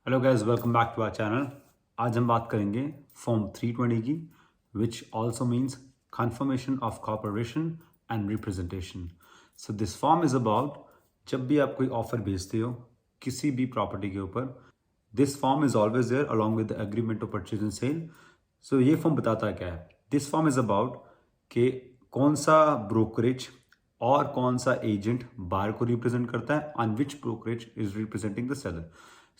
Hello guys, welcome back to our channel. आज हम बात करेंगे फॉर्म 320 की, which also means confirmation of corporation and representation. So this form is about जब भी आप कोई ऑफर भेजते हो किसी भी प्रॉपर्टी के ऊपर, this form is always there along with the agreement of purchase and sale. So ये फॉर्म बताता है क्या है। दिस फॉर्म इज अबाउट कि कौन सा ब्रोकरेज और कौन सा एजेंट बायर को रिप्रेजेंट करता है and which brokerage is representing the seller.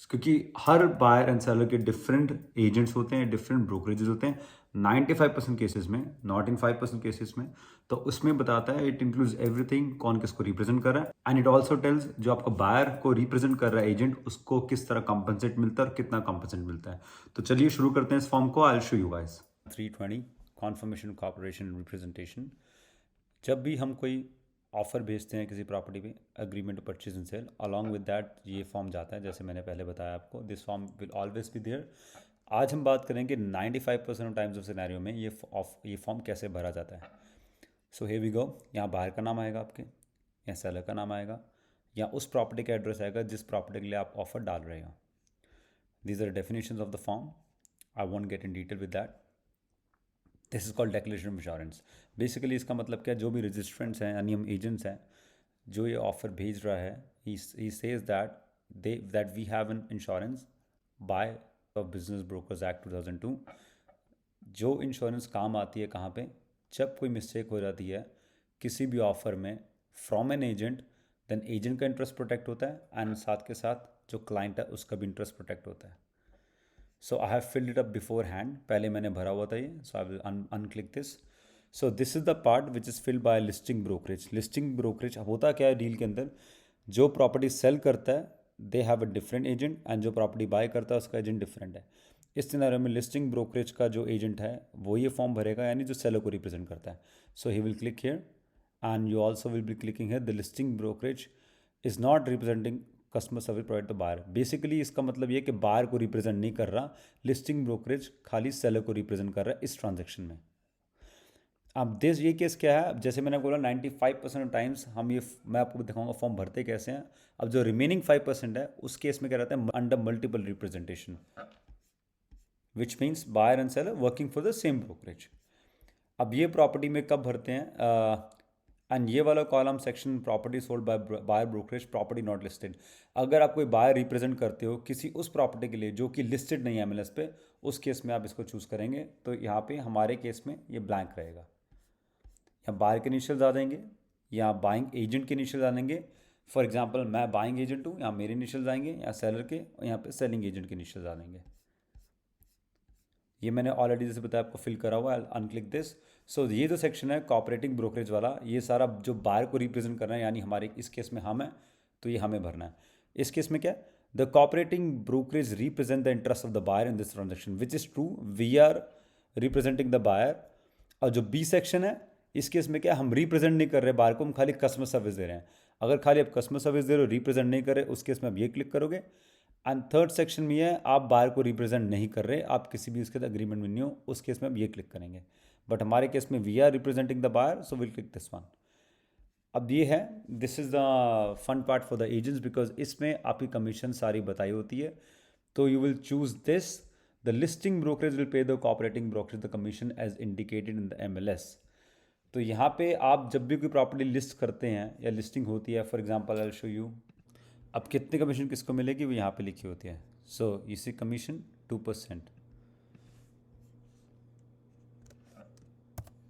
क्योंकि हर बायर एंड सेलर के डिफरेंट एजेंट्स होते हैं, डिफरेंट ब्रोकरेजेस होते हैं 95% केसेस में, नॉट इन 5% केसेस में। तो उसमें बताता है, इट इंक्लूड्स एवरीथिंग, कौन किसको रिप्रेजेंट कर रहा है एंड इट ऑल्सो टेल्स जो आपका बायर को रिप्रेजेंट कर रहा है एजेंट, उसको किस तरह कंपनसेट मिलता है और कितना कंपनसेट मिलता है। तो चलिए शुरू करते हैं इस फॉर्म को। I will show you guys. 320 conformation corporation representation. जब भी हम कोई ऑफ़र भेजते हैं किसी प्रॉपर्टी पे, agreement purchase and sale, along with that ये फॉर्म जाता है। जैसे मैंने पहले बताया आपको, this form will always be there. आज हम बात करेंगे 95% ऑफ टाइम्स ऑफ सिनेरियो में ये फॉर्म कैसे भरा जाता है। सो here वी गो। यहाँ बाहर का नाम आएगा आपके, यहाँ सेलर का नाम आएगा, या उस प्रॉपर्टी का एड्रेस आएगा जिस प्रॉपर्टी के लिए आप ऑफर डाल रहे हो। These are definitions of the form. I want get in detail with that. This is called declaration of insurance. Basically इसका मतलब क्या है, जो भी रजिस्ट्रेंट्स हैं यानी हम एजेंट्स हैं, जो ये ऑफर भेज रहा है, he says that we have an insurance by business brokers act 2002। जो इंश्योरेंस काम आती है कहाँ पे, जब कोई मिस्टेक हो जाती है किसी भी ऑफर में from an agent, then agent का इंटरेस्ट प्रोटेक्ट होता है एंड साथ के साथ जो क्लाइंट है उसका भी इंटरेस्ट प्रोटेक्ट होता है। So I have filled it up beforehand, पहले मैंने भरा हुआ था ये। So I will unclick this. So this is the part which is filled by listing brokerage. Listing brokerage होता क्या है डील के अंदर, जो प्रॉपर्टी सेल करता है they have a different agent and जो प्रॉपर्टी बाय करता है उसका एजेंट डिफरेंट है। इस सिनेरियो में लिस्टिंग ब्रोकरेज का जो एजेंट है वो ये फॉर्म भरेगा, यानी जो सेलर को रिप्रेजेंट करता है। So he will click here and you also will be clicking here. The listing brokerage is not representing customer service provide the buyer. Basically इसका मतलब ये कि बायर को रिप्रेजेंट नहीं कर रहा, लिस्टिंग ब्रोकरेज खाली सेलर को रिप्रेजेंट कर रहा है इस ट्रांजेक्शन में। अब दिस ये केस क्या है, अब जैसे मैंने बोला 95% ऑफ टाइम्स हम ये, मैं आपको दिखाऊंगा फॉर्म भरते कैसे हैं। अब जो रिमेनिंग 5% है उस केस में क्या रहता है, under multiple representation, which means buyer and seller working for the same brokerage. अब ये प्रॉपर्टी में कब भरते हैं, एंड ये वाला column section property sold by buyer brokerage property not listed. अगर आप कोई बायर रिप्रेजेंट करते हो किसी उस प्रॉपर्टी के लिए जो कि लिस्टेड नहीं है एमएलएस पे, उस केस में आप इसको चूज़ करेंगे। तो यहाँ पे हमारे केस में ये ब्लैंक रहेगा। यहाँ बायर के इनिशियल्स आ जाएंगे, यहाँ बाइंग एजेंट के इनिशियल्स आ जाएंगे। फॉर एग्जांपल मैं बाइंग एजेंट हूँ, यहाँ मेरे इनिशियल्स आएंगे, यहाँ सेलर के, और यहाँ पे सेलिंग एजेंट के इनिशियल्स आ जाएंगे। ये मैंने ऑलरेडी जैसे बताया आपको फिल करा हुआ है। Onclick this. सो ये जो सेक्शन है कॉपरेटिंग ब्रोकरेज वाला, ये सारा जो बायर को रिप्रेजेंट करना है, यानी हमारे इस केस में हम है तो ये हमें भरना है। इस केस में क्या है, the cooperating brokerage represent the interest of the buyer in this transaction which is true, we are representing the buyer. और जो बी सेक्शन है इस केस में क्या है, हम रिप्रेजेंट नहीं कर रहे बायर को, हम खाली कस्टमर सर्विस दे रहे हैं। अगर खाली आप कस्टमर सर्विस दे रहे हो, रिप्रेजेंट नहीं कर रहे, उस केस में आप ये क्लिक करोगे। एंड थर्ड सेक्शन में है आप बायर को रिप्रेजेंट नहीं कर रहे, आप किसी भी उसके अग्रीमेंट में नहीं हो, उस केस में आप ये क्लिक करेंगे। बट हमारे केस में we are representing the buyer, so will click this one. अब ये है, this is the fun part for the agents, because इसमें आपकी कमीशन सारी बताई होती है। तो you will choose this. The listing brokerage will pay the cooperating brokerage the commission as indicated in the MLS. तो यहाँ पे आप जब भी कोई प्रॉपर्टी लिस्ट करते हैं या लिस्टिंग होती है, for example I show you, अब कितनी कमीशन किसको मिलेगी वो यहाँ पे लिखी होती है। सो इसी कमीशन 2%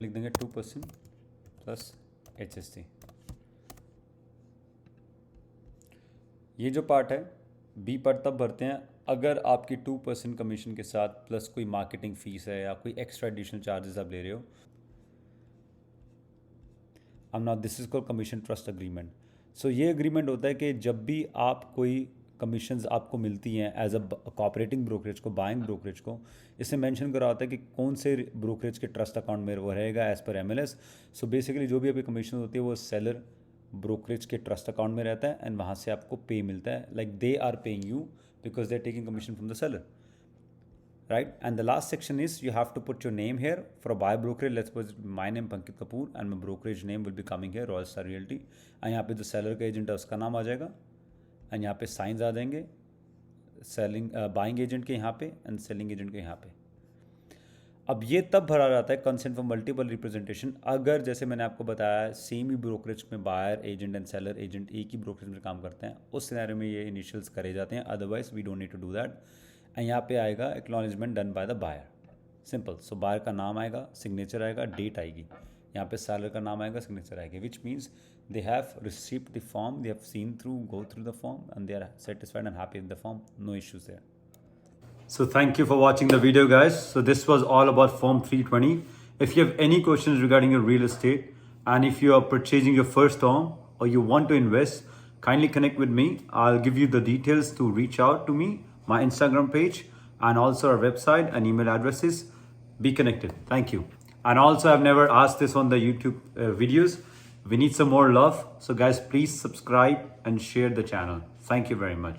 लिख देंगे, 2% प्लस HST। ये जो पार्ट है बी पार्ट तब भरते हैं अगर आपकी 2% कमीशन के साथ प्लस कोई मार्केटिंग फीस है या कोई एक्स्ट्रा एडिशनल चार्जेस आप ले रहे हो। अब now this is called commission trust agreement. So ये अग्रीमेंट होता है कि जब भी आप कोई कमीशंस आपको मिलती हैं एज अ कॉपरेटिंग ब्रोकरेज को, बाइंग ब्रोकरेज को, इसमें मेंशन करा होता है कि कौन से ब्रोकरेज के ट्रस्ट अकाउंट में वो रहेगा as per MLAs. So basically जो भी आपकी कमीशन होती है वो सेलर ब्रोकरेज के ट्रस्ट अकाउंट में रहता है एंड वहाँ से आपको पे मिलता है, like they are paying you because they are taking commission from the seller, right? And the last section is you have to put your name here for a buy brokerage. Let's suppose my name Pankit Kapoor and my brokerage name will be coming here, Royal Star Realty। and यहाँ पे जो seller का agent है उसका नाम आ जाएगा and यहाँ पे साइंस आ जाएंगे, सेलिंग बाइंग एजेंट के यहाँ पे एंड सेलिंग एजेंट के यहाँ पे। अब ये तब भरा जाता है कंसेंट फॉर मल्टीपल रिप्रेजेंटेशन अगर जैसे मैंने आपको बताया सेम ही ब्रोकरेज में buyer agent and seller agent एक ही ब्रोकरेज में काम करते हैं, उस सिनेरियो में ये इनिशियल्स करे जाते हैं, otherwise we don't need to do that. And यहाँ पे आएगा acknowledgement done by the buyer, simple. So buyer का नाम आएगा, सिग्नेचर आएगा, डेट आएगी, यहाँ पे सेलर का नाम आएगा, सिग्नेचर आएगी, which means they have received the form, they have seen through, go through the form, and they are satisfied and happy with the form. No issues there. So thank you for watching the video, guys. So this was all about Form 320. If you have any questions regarding your real estate, and if you are purchasing your first home or you want to invest, kindly connect with me. I'll give you the details to reach out to me, my Instagram page, and also our website and email addresses. Be connected. Thank you. And also, I've never asked this on the YouTube videos. We need some more love. So guys, please subscribe and share the channel. Thank you very much.